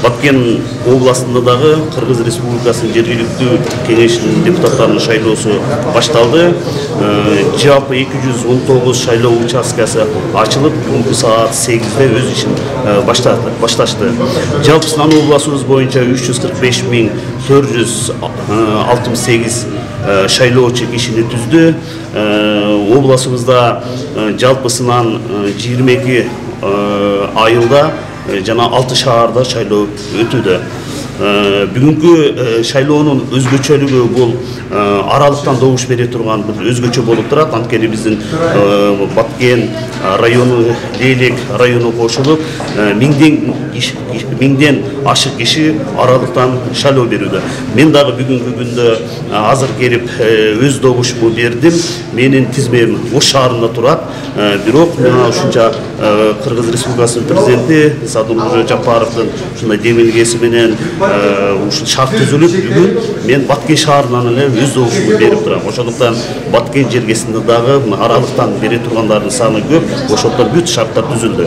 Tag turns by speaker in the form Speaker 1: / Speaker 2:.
Speaker 1: Баткен областында дагы Кыргыз Республикасынын жергиликтүү кеңешинин депутаттарынын шайлоосу башталды. Жалпы 219 шайлоо участкасы ачылып, бүгүнкү саат 8-де өз ишин башташты. Жалпы Сынан областыбыз боюнча 345.468 шайлоочу кишини түздү. Областыбызда жалпы Сынан 22 айылда жана 6 шаарда шайлоо өтүүдө. Бүгүнкү шайлоонун өзгөчөлүгү бул аралыктан добуш бере турган бир өзгөчө болуп турат. Анткени биздин Баткен району, Лейлек району кошулуп, миңден ашык киши аралыктан шайлоо берүүдө. Мен дагы бүгүнкү күндө азыр келип өз добушумду бердим. Менин тизмем Ош шаарында турат. Бирок мен ушунча Кыргыз Республикасынын президенти Садыр Жапаровдун ушундай демилгеси менен ушул шарт түзүлүп, бүгүн мен Баткен шаарынан эле өз добушумду берип турам. Ошондуктан Баткен жергесинде дагы аралыктан бере тургандардын саны көп. Ошондуктан бүт шарттар түзүлдү.